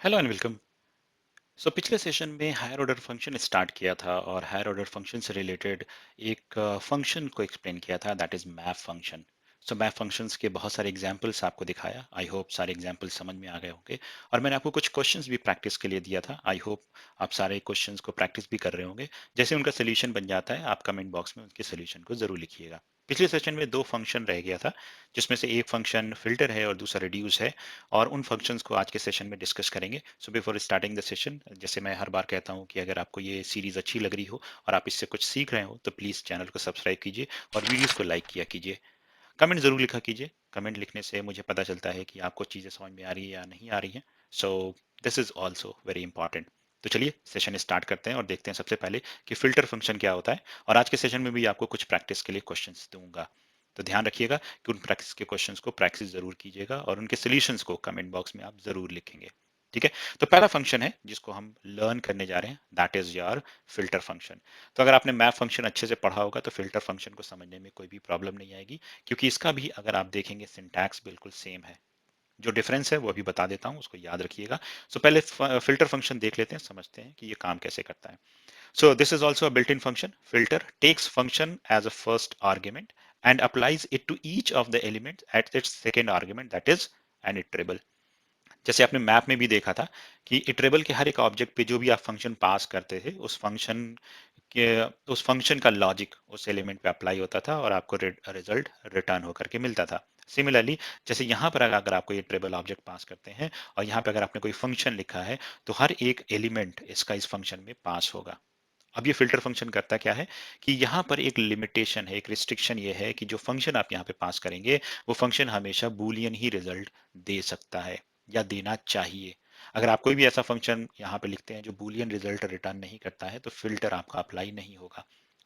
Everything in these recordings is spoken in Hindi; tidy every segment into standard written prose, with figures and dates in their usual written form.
Hello and welcome. सो पिछले सेशन में हायर ऑर्डर फंक्शन स्टार्ट किया था और हायर ऑर्डर फंक्शन से रिलेटेड एक फंक्शन को एक्सप्लेन किया था, that is map function. So map functions के बहुत सारे एग्जांपल्स आपको दिखाया। आई होप सारे एग्जांपल्स समझ में आ गए होंगे और मैंने आपको कुछ क्वेश्चंस भी प्रैक्टिस के लिए दिया था। आई होप आप सारे क्वेश्चंस को प्रैक्टिस भी कर रहे होंगे। जैसे उनका सोल्यूशन बन जाता है आप कमेंट बॉक्स में उनके सोल्यूशन को जरूर लिखिएगा। पिछले सेशन में दो फंक्शन रह गया था, जिसमें से एक फंक्शन फिल्टर है और दूसरा रिड्यूस है, और उन फंक्शंस को आज के सेशन में डिस्कस करेंगे। So before starting the session, जैसे मैं हर बार कहता हूँ कि अगर आपको ये सीरीज अच्छी लग रही हो और आप इससे कुछ सीख रहे हो तो प्लीज चैनल को सब्सक्राइब कीजिए और वीडियोस को लाइक किया कीजिए। कमेंट जरूर लिखा कीजिए। कमेंट लिखने से मुझे पता चलता है कि आपको चीजें समझ में आ रही है या नहीं आ रही है। सो this is also very important. तो चलिए सेशन स्टार्ट करते हैं और देखते हैं सबसे पहले कि फिल्टर फंक्शन क्या होता है। और आज के सेशन में भी आपको कुछ प्रैक्टिस के लिए क्वेश्चंस दूंगा। तो ध्यान रखिएगा कि उन प्रैक्टिस के क्वेश्चंस को प्रैक्टिस जरूर कीजिएगा और उनके सॉल्यूशंस को कमेंट बॉक्स में आप जरूर लिखेंगे। ठीक है। तो पहला फंक्शन है जिसको हम लर्न करने जा रहे हैं, that is your filter function. तो अगर आपने मैप फंक्शन अच्छे से पढ़ा होगा तो फिल्टर फंक्शन को समझने में कोई भी प्रॉब्लम नहीं आएगी, क्योंकि इसका भी अगर आप देखेंगे सिंटैक्स बिल्कुल सेम है। जो डिफरेंस है वो अभी बता देता हूँ, उसको याद रखिएगा। सो पहले फिल्टर फंक्शन देख लेते हैं, समझते हैं कि ये काम कैसे करता है। So this is also a built-in function. Filter takes function as a first argument and applies it to each of the elements at its second argument, that is an iterable. जैसे आपने मैप में भी देखा था कि इटरेबल के हर एक ऑब्जेक्ट पे जो भी आप फंक्शन पास करते थे के उस फंक्शन का लॉजिक उस एलिमेंट पे अप्लाई होता था और आपको रिजल्ट रिटर्न होकर के मिलता था। सिमिलरली जैसे यहाँ पर अगर आपको ये ट्रेबल ऑब्जेक्ट पास करते हैं और यहाँ पे अगर आपने कोई फंक्शन लिखा है तो हर एक एलिमेंट इसका इस फंक्शन में पास होगा। अब ये फिल्टर फंक्शन करता क्या है कि यहाँ पर एक लिमिटेशन है, एक रिस्ट्रिक्शन ये है कि जो फंक्शन आप यहाँ पे पास करेंगे वो फंक्शन हमेशा बूलियन ही रिजल्ट दे सकता है या देना चाहिए। अगर आप कोई भी ऐसा फंक्शन यहाँ पे लिखते हैं जो बूलियन रिजल्ट रिटर्न नहीं करता है तो फिल्टर आपका अप्लाई नहीं होगा।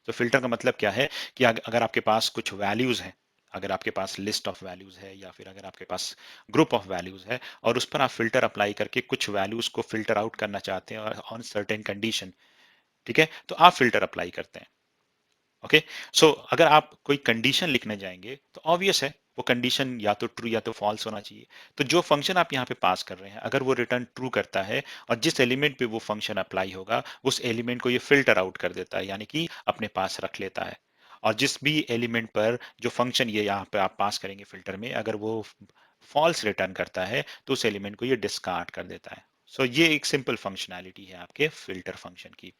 तो फिल्टर का मतलब क्या है कि अगर आपके पास कुछ वैल्यूज हैं, अगर आपके पास लिस्ट ऑफ वैल्यूज है या फिर अगर आपके पास ग्रुप ऑफ वैल्यूज है और उस पर आप फिल्टर अप्लाई करके कुछ वैल्यूज को फिल्टर आउट करना चाहते हैं और ऑन सर्टेन कंडीशन, ठीक है, तो आप फिल्टर अप्लाई करते हैं। ओके। सो अगर आप कोई कंडीशन लिखने जाएंगे तो ऑब्वियस है वो कंडीशन या तो ट्रू या तो फॉल्स होना चाहिए। तो जो फंक्शन आप यहाँ पे पास कर रहे हैं अगर वो रिटर्न ट्रू करता है और जिस एलिमेंट पे वो फंक्शन अप्लाई होगा उस एलिमेंट को ये फिल्टर आउट कर देता है, यानी कि अपने पास रख लेता है। और जिस भी एलिमेंट पर जो फंक्शन ये यहाँ पे आप पास करेंगे फिल्टर में, अगर वो फॉल्स रिटर्न करता है तो उस एलिमेंट को ये डिस्कार्ड कर देता है। सो ये एक सिंपल फंक्शनैलिटी है आपके फिल्टर फंक्शन की।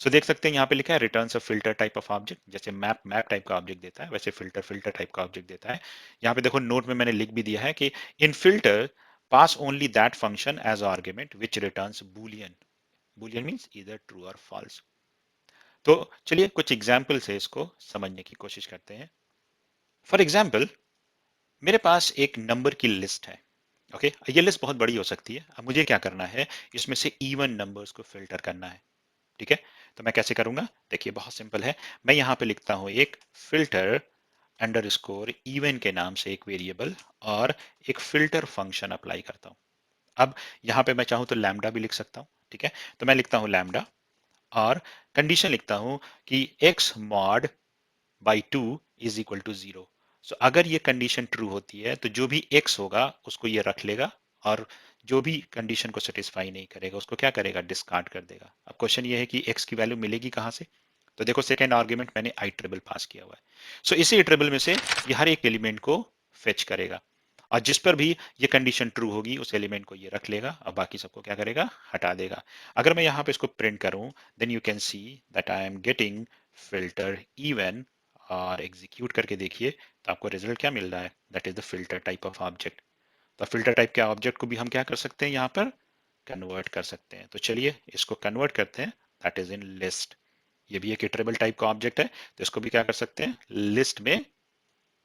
सो देख सकते हैं यहाँ पे लिखा है returns a filter type of object. जैसे मैप मैप टाइप का ऑब्जेक्ट देता है वैसे फिल्टर फिल्टर टाइप का ऑब्जेक्ट देता है। यहाँ पे देखो नोट में मैंने लिख भी दिया है कि in filter pass only that function as argument which returns boolean. Boolean means either true और फॉल्स। तो चलिए कुछ एग्जाम्पल से इसको समझने की कोशिश करते हैं। फॉर एग्जाम्पल मेरे पास एक नंबर की लिस्ट है। ओके, ये लिस्ट बहुत बड़ी हो सकती है। अब मुझे क्या करना है, इसमें से इवन नंबर्स को फिल्टर करना है। ठीक है। तो मैं कैसे करूंगा, देखिए बहुत सिंपल है। मैं यहाँ पे लिखता हूँ एक फिल्टर अंडर स्कोर इवन के नाम से एक वेरिएबल और एक फिल्टर फंक्शन अप्लाई करता हूँ। अब यहाँ पे मैं चाहूँ तो लैम्डा भी लिख सकता हूँ। ठीक है। तो मैं लिखता हूँ लैम्डा और कंडीशन लिखता हूँ कि x mod by 2 is equal to 0। So अगर ये कंडीशन ट्रू होती है तो जो भी x होगा उसको ये रख लेगा और जो भी कंडीशन को सेटिस्फाई नहीं करेगा उसको क्या करेगा, डिस्कार्ड कर देगा। अब क्वेश्चन ये है कि x की वैल्यू मिलेगी कहाँ से। तो देखो सेकेंड आर्ग्यूमेंट मैंने आई ट्रिबल पास किया हुआ है। सो इसी ट्रिबल में से ये हर एक एलिमेंट को फेच करेगा और जिस पर भी ये कंडीशन ट्रू होगी उस एलिमेंट को ये रख लेगा और बाकी सबको क्या करेगा, हटा देगा। अगर मैं यहाँ पे इसको प्रिंट करूं then you can see that I am getting filter even और एग्जीक्यूट करके देखिए तो आपको रिजल्ट क्या मिल रहा है, that is the filter type of object. तो फिल्टर टाइप के ऑब्जेक्ट को भी हम क्या कर सकते हैं, यहाँ पर कन्वर्ट कर सकते हैं। तो चलिए इसको कन्वर्ट करते हैं, दैट इज इन लिस्ट। ये भी एक इटरेबल टाइप का ऑब्जेक्ट है तो इसको भी क्या कर सकते हैं, लिस्ट में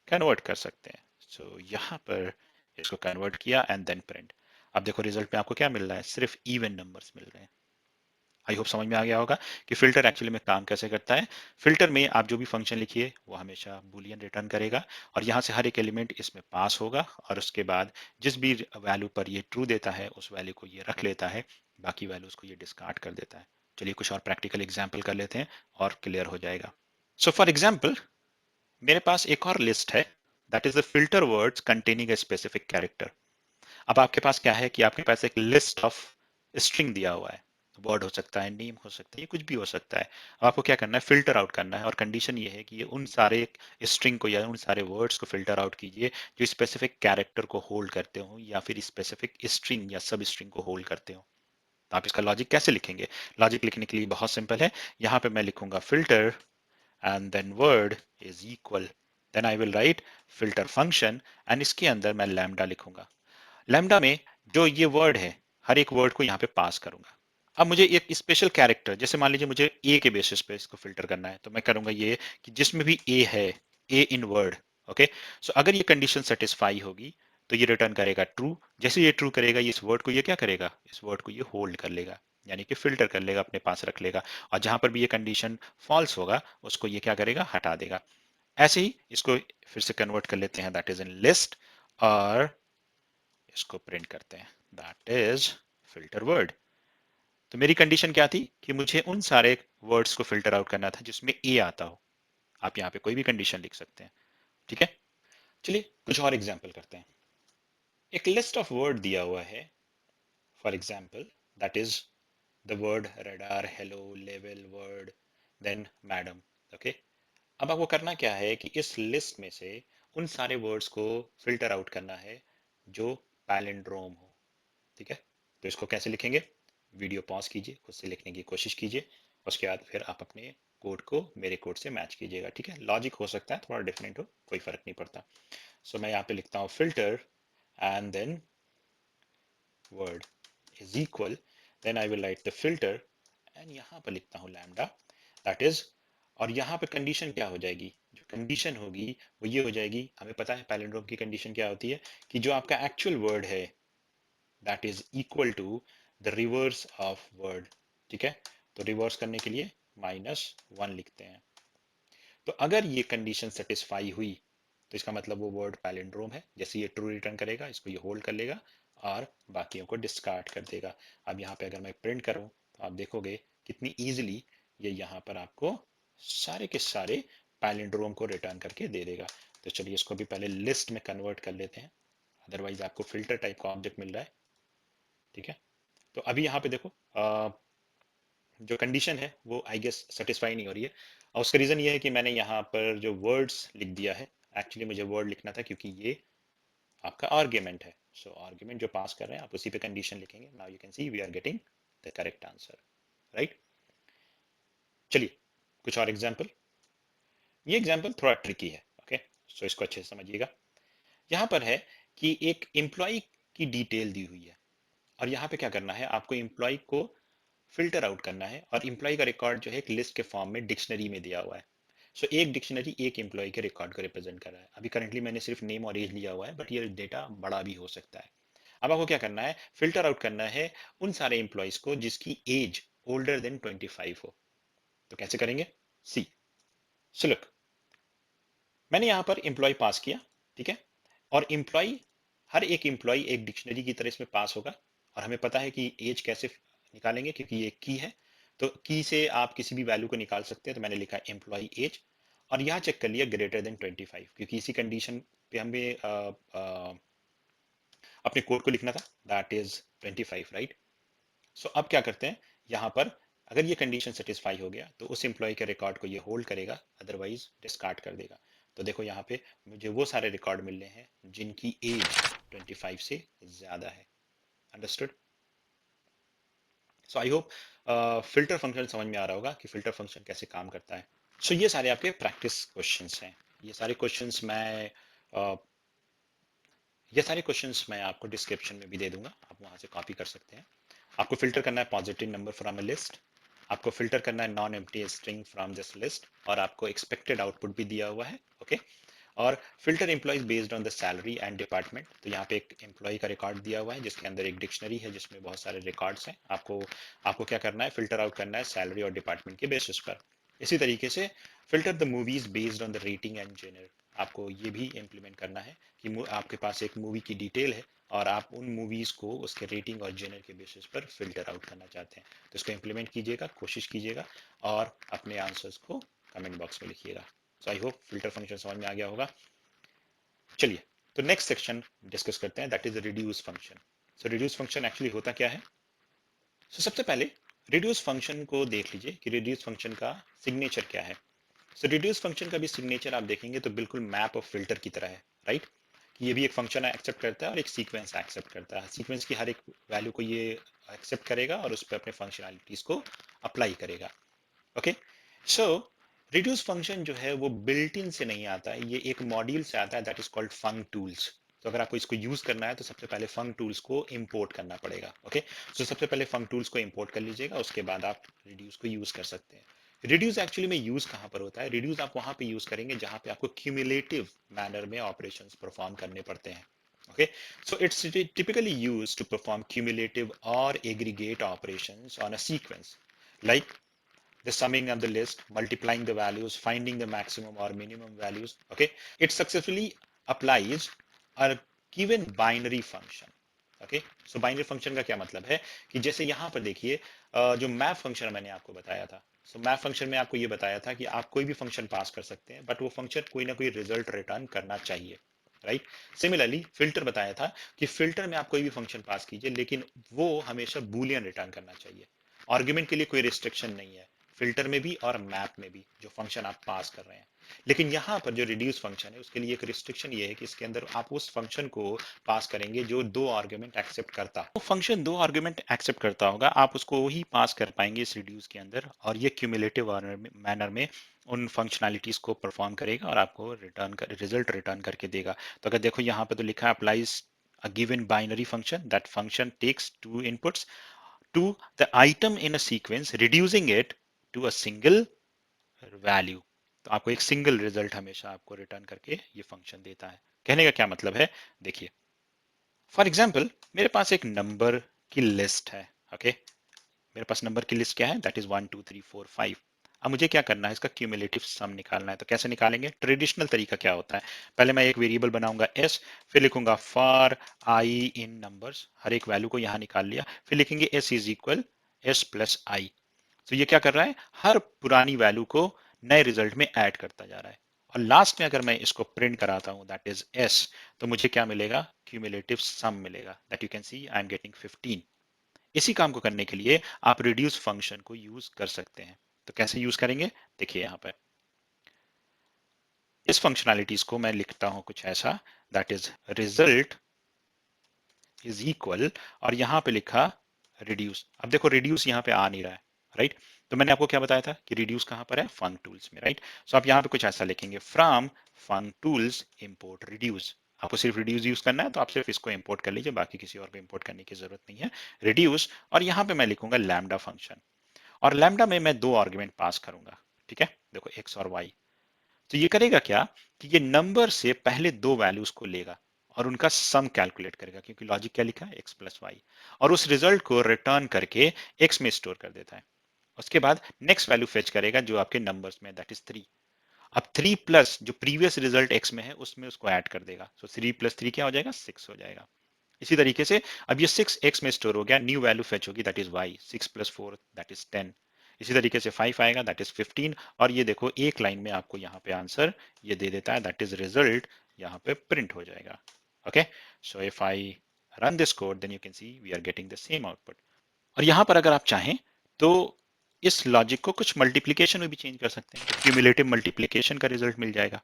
कन्वर्ट कर सकते हैं। सो यहाँ पर इसको कन्वर्ट किया एंड देन प्रिंट। अब देखो रिजल्ट में आपको क्या मिल रहा है, सिर्फ इवन नंबर्स मिल रहे हैं। आई होप समझ में आ गया होगा कि फिल्टर एक्चुअली में काम कैसे करता है। फिल्टर में आप जो भी फंक्शन लिखिए वो हमेशा बूलियन रिटर्न करेगा और यहाँ से हर एक एलिमेंट इसमें पास होगा और उसके बाद जिस भी वैल्यू पर ये ट्रू देता है उस वैल्यू को ये रख लेता है, बाकी वैल्यूज को ये डिस्कार्ड कर देता है। चलिए कुछ और प्रैक्टिकल एग्जाम्पल कर लेते हैं और क्लियर हो जाएगा। सो फॉर एग्जाम्पल मेरे पास एक और लिस्ट है, that is the filter words containing a specific character. अब आपके पास क्या है कि आपके पास एक लिस्ट ऑफ स्ट्रिंग दिया हुआ है, वर्ड हो सकता है, नेम हो सकता है, ये कुछ भी हो सकता है। अब आपको क्या करना है, फिल्टर आउट करना है, और कंडीशन ये है कि ये उन सारे स्ट्रिंग को या उन सारे वर्ड्स को फिल्टर आउट कीजिए जो स्पेसिफिक कैरेक्टर को होल्ड करते हो या फिर स्पेसिफिक स्ट्रिंग या सब स्ट्रिंग को होल्ड करते हो। तो आप इसका लॉजिक कैसे लिखेंगे? लॉजिक लिखने के लिए बहुत सिंपल है। यहाँ पे मैं लिखूंगा filter and then word is equal, then I will write filter function, and इसके अंदर मैं लैम्डा लिखूंगा। लैम्डा में जो ये वर्ड है, हर एक वर्ड को यहाँ पे पास करूंगा। अब मुझे एक स्पेशल कैरेक्टर, जैसे मान लीजिए मुझे ए के बेसिस पे इसको फिल्टर करना है, तो मैं करूंगा ये कि जिसमें भी ए है, ए इन वर्ड, ओके। सो अगर ये कंडीशन सेटिस्फाई होगी तो ये रिटर्न करेगा ट्रू। जैसे ये ट्रू करेगा, ये इस वर्ड को ये क्या करेगा, इस वर्ड को ये होल्ड कर लेगा, यानी कि फिल्टर कर लेगा, अपने पास रख लेगा। और जहां पर भी ये कंडीशन फॉल्स होगा उसको ये क्या करेगा, हटा देगा। ऐसे ही इसको फिर से कन्वर्ट कर लेते हैं, दैट इज इन लिस्ट, और इसको प्रिंट करते हैं, दैट इज फिल्टर वर्ड। तो मेरी कंडीशन क्या थी कि मुझे उन सारे वर्ड्स को फिल्टर आउट करना था जिसमें ए आता हो। आप यहाँ पे कोई भी कंडीशन लिख सकते हैं, ठीक है। चलिए कुछ और एग्जाम्पल करते हैं। एक लिस्ट ऑफ वर्ड दिया हुआ है, for example that is the word radar, hello, level word, then madam, okay. अब आपको करना क्या है कि इस लिस्ट में से उन सारे वर्ड्स को फिल्टर आउट करना है जो पैलिंड्रोम हो, ठीक है। तो इसको कैसे लिखेंगे, वीडियो पॉज कीजिए, खुद से लिखने की कोशिश कीजिए, उसके बाद फिर आप अपने कोड को मेरे कोड से मैच कीजिएगा, ठीक है। लॉजिक हो सकता है थोड़ा डिफरेंट हो, कोई फर्क नहीं पड़ता। सो मैं यहाँ पे लिखता हूँ filter and then word is equal, then I will write the filter, and यहाँ पर लिखता हूँ लैम्डा, दैट इज, और यहाँ पे कंडीशन क्या हो जाएगी, जो कंडीशन होगी वो ये हो जाएगी, हमें पता है पैलिंड्रोम की कंडीशन क्या होती है, कि जो आपका एक्चुअल वर्ड है that is equal to the reverse of word, ठीक है। तो रिवर्स करने के लिए -1 लिखते हैं। तो अगर ये कंडीशन सेटिस्फाई हुई तो इसका मतलब वो वर्ड पैलिंड्रोम है। जैसे ये ट्रू रिटर्न करेगा, इसको ये होल्ड कर लेगा और बाकियों को डिस्कार्ड कर देगा। अब यहाँ पे अगर मैं प्रिंट करूं तो आप देखोगे कितनी इजीली ये यहाँ पर आपको सारे के सारे पैलिंड्रोम को रिटर्न करके दे देगा। तो चलिए इसको भी पहले लिस्ट में कन्वर्ट कर लेते हैं, अदरवाइज आपको फिल्टर टाइप का ऑब्जेक्ट मिल रहा है, ठीक है। तो अभी यहाँ पे देखो जो कंडीशन है वो आई गेस सेटिस्फाई नहीं हो रही है, और उसका रीजन ये है कि मैंने यहाँ पर जो वर्ड्स लिख दिया है, एक्चुअली मुझे वर्ड लिखना था क्योंकि ये आपका आर्ग्यूमेंट है। सो आर्ग्यूमेंट जो पास कर रहे हैं आप उसी पे कंडीशन लिखेंगे। Now you can see we are getting the correct answer, right. चलिए कुछ और एग्जाम्पल। ये एग्जाम्पल थोड़ा ट्रिकी है, ओके। सो इसको अच्छे से समझिएगा। यहाँ पर है कि एक एम्प्लॉय की डिटेल दी हुई है, और यहाँ पे क्या करना है, आपको एम्प्लॉय को फिल्टर आउट करना है, और एम्प्लॉय का रिकॉर्ड जो है एक लिस्ट के फॉर्म में डिक्शनरी में दिया हुआ है। सो एक डिक्शनरी एक एम्प्लॉय के रिकॉर्ड को रिप्रेजेंट कर रहा है। अभी करंटली मैंने सिर्फ नेम और एज लिया हुआ है, बट ये डेटा बड़ा भी हो सकता है। अब आपको क्या करना है, फिल्टर आउट करना है उन सारे एम्प्लॉयज को जिसकी एज ओल्डर देन 25 हो। तो कैसे करेंगे, सी, सो लुक, मैंने यहाँ पर एम्प्लॉय पास किया, ठीक है। और एम्प्लॉय, हर एक एम्प्लॉय एक डिक्शनरी की तरह इसमें पास होगा, और हमें पता है कि एज कैसे निकालेंगे, क्योंकि ये की है। तो की से आप किसी भी वैल्यू को निकाल सकते हैं। तो मैंने लिखा एम्प्लॉय एज, और यहाँ चेक कर लिया ग्रेटर देन 25, क्योंकि इसी कंडीशन पे हमें अपने कोड को लिखना था, दैट इज 25, राइट। सो अब क्या करते हैं, यहाँ पर अगर ये कंडीशन सेटिस्फाई हो गया तो उस एम्प्लॉय के रिकॉर्ड को ये होल्ड करेगा, अदरवाइज डिस्कार्ड कर देगा। तो देखो यहाँ पे मुझे वो सारे रिकॉर्ड मिल रहे हैं जिनकी एज 25 से ज्यादा है। Understood. So I hope filter function समझ में आ रहा होगा कि फिल्टर फंक्शन कैसे काम करता है। सो ये सारे आपके प्रैक्टिस क्वेश्चंस हैं। ये सारे क्वेश्चंस मैं uh, ये सारे क्वेश्चंस मैं आपको डिस्क्रिप्शन में भी दे दूंगा, आप वहां से कॉपी कर सकते हैं। आपको फिल्टर करना है positive number from a list, आपको फिल्टर करना है non empty string from this list, और आपको एक्सपेक्टेड आउटपुट भी दिया हुआ है, ओके। और filter employees based on the salary and department. तो यहाँ पे एक एम्प्लॉय का रिकॉर्ड दिया हुआ है जिसके अंदर एक डिक्शनरी है जिसमें बहुत सारे रिकॉर्ड्स हैं। आपको आपको क्या करना है, फिल्टर आउट करना है सैलरी और डिपार्टमेंट के बेसिस पर। इसी तरीके से filter the movies based on the rating and genre. आपको ये भी इम्प्लीमेंट करना है कि आपके पास एक मूवी की डिटेल है और आप उन मूवीज को उसके रेटिंग और जेनर के बेसिस पर फिल्टर आउट करना चाहते हैं। तो इसको इम्प्लीमेंट कीजिएगा, कोशिश कीजिएगा, और अपने आंसर्स को कमेंट बॉक्स में लिखिएगा। सो आई होप फिल्टर फंक्शन समझ में आ गया होगा। चलिए तो नेक्स्ट सेक्शन डिस्कस करते हैं, that is reduce function. So reduce function actually होता क्या है, सबसे पहले रिड्यूस फंक्शन को देख लीजिए कि रिड्यूस फंक्शन का सिग्नेचर क्या है। रिड्यूस फंक्शन का भी सिग्नेचर आप देखेंगे तो बिल्कुल मैप ऑफ फिल्टर की तरह है, राइट? कि ये भी एक फंक्शन एक्सेप्ट करता है और एक सीक्वेंस एक्सेप्ट करता है। सीक्वेंस की हर एक वैल्यू को ये एक्सेप्ट करेगा और उस पर अपने फंक्शनैलिटीज को अप्लाई करेगा। ओके, सो रिड्यूस फंक्शन जो है वो बिल्ट इन से नहीं आता है, ये एक मॉड्यूल से आता है, that is called funk tools. तो अगर आपको इसको यूज करना है तो सबसे पहले फंक टूल्स को इंपोर्ट करना पड़ेगा। ओके, सबसे पहले फंक टूल्स को इंपोर्ट कर लीजिएगा, उसके बाद आप रिड्यूस को यूज कर सकते हैं। रिड्यूस एक्चुअली में यूज कहाँ पर होता है? रिड्यूस आप वहां पे यूज करेंगे जहां पे आपको क्यूमुलेटिव मैनर में ऑपरेशंस परफॉर्म करने पड़ते हैं। Okay, so it's typically used to perform cumulative or aggregate operations on a sequence, like the summing of the list, multiplying the values, finding the maximum or minimum values. Okay, it successfully applies a given binary function. Okay, so binary function का क्या मतलब है कि जैसे यहाँ पर देखिए जो मैप फंक्शन मैंने आपको बताया था। मैप फंक्शन में आपको ये बताया था कि आप कोई भी फंक्शन पास कर सकते हैं बट वो फंक्शन कोई ना कोई रिजल्ट रिटर्न करना चाहिए, राइट? सिमिलरली फिल्टर बताया था कि फिल्टर में आप कोई भी फंक्शन पास कीजिए लेकिन वो हमेशा बूलियन रिटर्न करना चाहिए। आर्ग्यूमेंट के लिए कोई रिस्ट्रिक्शन नहीं है फिल्टर में भी और मैप में भी, जो फंक्शन आप पास कर रहे हैं। लेकिन यहाँ पर जो रिड्यूस फंक्शन है उसके लिए एक रिस्ट्रिक्शन ये है कि इसके अंदर आप उस फंक्शन को पास करेंगे जो दो आर्ग्यूमेंट एक्सेप्ट करता हो। तो फंक्शन दो आर्ग्यूमेंट एक्सेप्ट करता होगा, आप उसको ही पास कर पाएंगे इस रिड्यूस के अंदर, और ये क्यूमुलेटिव मैनर में उन फंक्शनैलिटीज को परफॉर्म करेगा और आपको रिटर्न कर रिजल्ट रिटर्न करके देगा। तो अगर देखो यहाँ पे तो लिखा है applies a given binary function, that function takes two inputs to the item in a sequence, reducing it to a single value। तो आपको एक सिंगल रिजल्ट हमेशा आपको रिटर्न करके ये फंक्शन देता है। कहने का क्या मतलब है, देखिए फॉर एग्जाम्पल मेरे पास एक नंबर की लिस्ट है। ओके, मेरे पास नंबर की लिस्ट क्या है, दैट इज 1 2 3 4 5। अब मुझे क्या करना है, इसका क्यूमुलेटिव सम निकालना है। तो कैसे निकालेंगे? ट्रेडिशनल तरीका क्या होता है, पहले मैं एक वेरिएबल बनाऊंगा s, फिर लिखूंगा फॉर आई इन नंबर्स, हर एक वैल्यू को यहाँ निकाल लिया, फिर लिखेंगे s is equal s plus I. तो ये क्या कर रहा है, हर पुरानी वैल्यू को नए रिजल्ट में ऐड करता जा रहा है। और लास्ट में अगर मैं इसको प्रिंट कराता हूं दैट इज s, तो मुझे क्या मिलेगा, क्यूमुलेटिव सम मिलेगा, that you can C I am getting 15। इसी काम को करने के लिए आप रिड्यूस फंक्शन को यूज कर सकते हैं। तो कैसे यूज करेंगे, देखिए यहाँ पर इस फंक्शनैलिटीज को मैं लिखता हूं कुछ ऐसा, that is result is equal, और यहाँ पे लिखा रिड्यूस। अब देखो रिड्यूस यहाँ पे आ नहीं रहा है, राइट? तो मैंने आपको क्या बताया था कि रिड्यूस कहाँ पर है, फंक टूल्स में, राइट? सो आप यहाँ पे कुछ ऐसा लिखेंगे, from funk tools import reduce. आपको सिर्फ रिड्यूस यूज करना है तो आप सिर्फ इसको इंपोर्ट कर लीजिए, बाकी किसी और को इंपोर्ट करने की जरूरत नहीं है। रिड्यूस, और यहाँ पे मैं लिखूंगा लैम्डा फंक्शन, और लैम्डा में मैं दो आर्ग्यूमेंट पास करूंगा। ठीक है, देखो एक्स और वाई। तो ये करेगा क्या कि ये नंबर से पहले दो वैल्यूज को लेगा और उनका सम कैलकुलेट करेगा, क्योंकि लॉजिक क्या लिखा है, एक्स प्लस वाई, और उस रिजल्ट को रिटर्न करके एक्स में स्टोर कर देता है। उसके बाद नेक्स्ट वैल्यू फेच करेगा जो आपके नंबर्स में, दैट इज 3। अब 3 प्लस जो प्रीवियस रिजल्ट एक्स में है उसमें उसको ऐड कर देगा। सो 3 प्लस 3 क्या हो जाएगा, 6 हो जाएगा। इसी तरीके से अब ये 6 एक्स में स्टोर हो गया, न्यू वैल्यू फेच होगी that is y, 6 plus 4 that is 10। इसी तरीके से 5 आएगा दैट इज 15, और ये देखो एक लाइन में आपको यहाँ पे आंसर ये दे देता है, दैट इज रिजल्ट यहाँ पे प्रिंट हो जाएगा। Okay, so if I run this code then you can see we are getting the same output. और यहाँ पर अगर आप चाहें तो इस लॉजिक को कुछ मल्टीप्लीकेशन में भी चेंज कर सकते हैं, तो क्यूमुलेटिव मल्टीप्लीकेशन का रिजल्ट मिल जाएगा,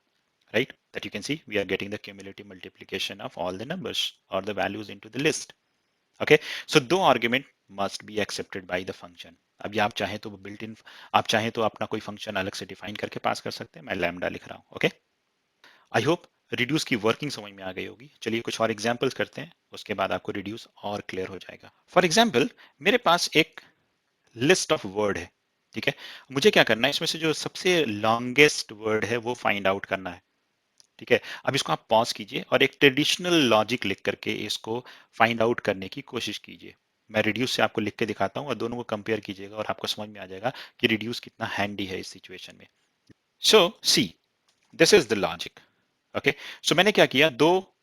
right? That you can see we are getting the cumulative multiplication of all the numbers or the values into the list. Okay, so दो argument must be accepted by the function। अब ये आप चाहें तो बिल्ट इन, आप चाहें तो अपना कोई फंक्शन अलग से डिफाइन करके पास कर सकते हैं, मैं लैम्डा लिख रहा हूँ। ओके, आई होप रिड्यूस की वर्किंग समझ में आ गई होगी। चलिए कुछ और एग्जांपल्स करते हैं, उसके बाद आपको रिड्यूस और क्लियर हो जाएगा। फॉर एग्जांपल मेरे पास एक लिस्ट ऑफ वर्ड है, ठीक है, मुझे क्या करना है, इसमें से जो सबसे लॉन्गेस्ट वर्ड है वो फाइंड आउट करना है। ठीक है, अब इसको आप पॉज कीजिए और एक ट्रेडिशनल लॉजिक लिख करके इसको फाइंड आउट करने की कोशिश कीजिए। मैं रिड्यूस से आपको लिख के दिखाता हूँ और दोनों को कंपेयर कीजिएगा और आपको समझ में आ जाएगा कि रिड्यूस कितना हैंडी है इस सिचुएशन में। So see, this is the logic. Okay, so मैंने क्या किया, दो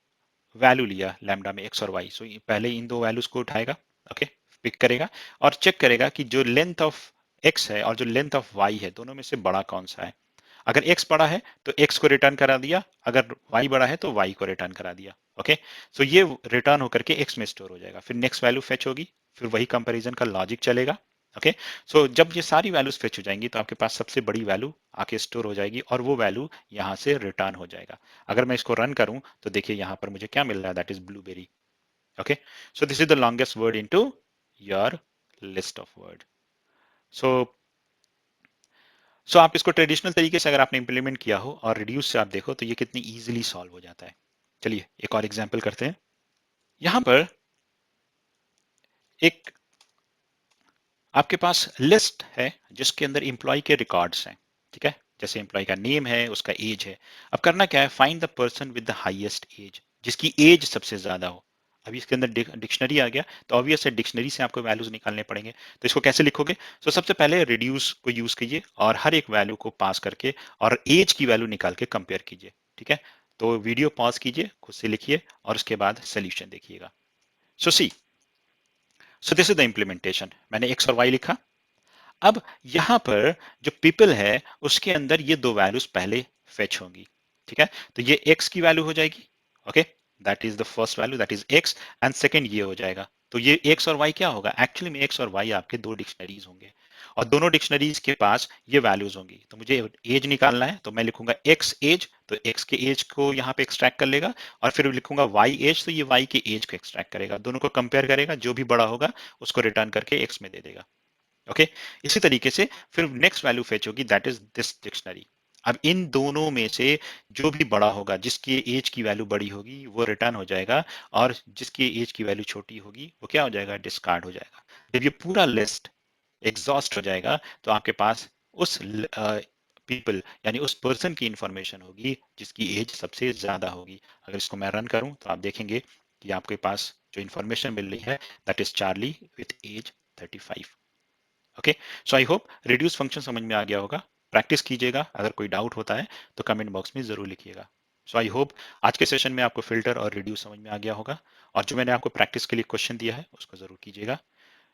वैल्यू लिया लैम्डा में एक्स और वाई। सो पहले इन दो वैल्यूज को उठाएगा, ओके, पिक करेगा और चेक करेगा कि जो लेंथ ऑफ एक्स है और जो लेंथ ऑफ वाई है दोनों में से बड़ा कौन सा है। अगर x बड़ा है तो x को रिटर्न करा दिया, अगर y बड़ा है तो y को रिटर्न करा दिया। ओके, सो ये रिटर्न होकर के x में स्टोर हो जाएगा। फिर नेक्स्ट वैल्यू फेच होगी, फिर वही कंपैरिजन का लॉजिक चलेगा। ओके, सो जब ये सारी वैल्यूज फेच हो जाएंगी तो आपके पास सबसे बड़ी वैल्यू आके स्टोर हो जाएगी और वो वैल्यू यहाँ से रिटर्न हो जाएगा। अगर मैं इसको रन करूं तो देखिए यहाँ पर मुझे क्या मिल रहा है, that is blueberry. Okay, so this is the longest word into your list of word. सो आप इसको ट्रेडिशनल तरीके से अगर आपने इंप्लीमेंट किया हो और रिड्यूस से आप देखो तो ये कितनी इजीली सॉल्व हो जाता है। चलिए एक और एग्जांपल करते हैं। यहां पर एक आपके पास लिस्ट है जिसके अंदर एम्प्लॉय के रिकॉर्ड्स हैं, ठीक है। जैसे एम्प्लॉय का नेम है, उसका एज है। अब करना क्या है, find the person with the highest age, जिसकी एज सबसे ज्यादा हो। अभी इसके अंदर डिक्शनरी आ गया तो ऑब्वियस है डिक्शनरी से आपको वैल्यूज निकालने पड़ेंगे। तो इसको कैसे लिखोगे? तो सबसे पहले रिड्यूस को यूज कीजिए और हर एक वैल्यू को पास करके और एज की वैल्यू निकाल के कंपेयर कीजिए, ठीक है। तो वीडियो पॉज कीजिए, खुद से लिखिए और उसके बाद सोल्यूशन देखिएगा। So see, so this is the implementation. मैंने एक्स और वाई लिखा। अब यहां पर जो पीपल है उसके अंदर ये दो वैल्यूज पहले फेच होंगी, ठीक है। तो ये x की वैल्यू हो जाएगी, okay, that is the first value, that is x, and second ये हो जाएगा। तो ये x और y क्या होगा, एक्चुअली में x और y आपके दो डिक्शनरीज होंगे और दोनों डिक्शनरीज के पास ये वैल्यूज होंगी। तो मुझे एज निकालना है तो मैं लिखूंगा x एज, तो x के एज को यहाँ पे एक्सट्रैक्ट कर लेगा और फिर लिखूंगा y एज, तो ये y के एज को एक्सट्रैक्ट करेगा, दोनों को कंपेयर करेगा, जो भी बड़ा होगा उसको रिटर्न करके x में दे देगा। ओके, इसी तरीके से फिर नेक्स्ट वैल्यू फेच होगी, दैट इज दिस डिक्शनरी। अब इन दोनों में से जो भी बड़ा होगा, जिसकी एज की वैल्यू बड़ी होगी वो रिटर्न हो जाएगा और जिसकी एज की वैल्यू छोटी होगी वो क्या हो जाएगा, डिस्कार्ड हो जाएगा। जब ये पूरा लिस्ट एग्जॉस्ट हो जाएगा तो आपके पास उस पीपल यानी उस पर्सन की इंफॉर्मेशन होगी जिसकी एज सबसे ज्यादा होगी। अगर इसको मैं रन करूं तो आप देखेंगे कि आपके पास जो इंफॉर्मेशन मिल रही है that is Charlie with age 35। Okay, so I hope reduce function समझ में आ गया होगा। प्रैक्टिस कीजिएगा, अगर कोई डाउट होता है तो कमेंट बॉक्स में जरूर लिखिएगा। सो आई होप आज के सेशन में आपको फिल्टर और रिड्यूस समझ में आ गया होगा और जो मैंने आपको प्रैक्टिस के लिए क्वेश्चन दिया है उसको जरूर कीजिएगा।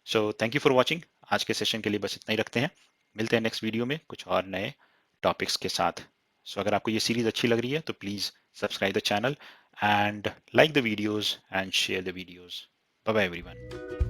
So thank you for watching. आज के सेशन के लिए बस इतना ही रखते हैं, मिलते हैं नेक्स्ट वीडियो में कुछ और नए टॉपिक्स के साथ। सो अगर आपको ये सीरीज अच्छी लग रही है तो please subscribe the channel and like the videos and share the videos. Bye bye everyone.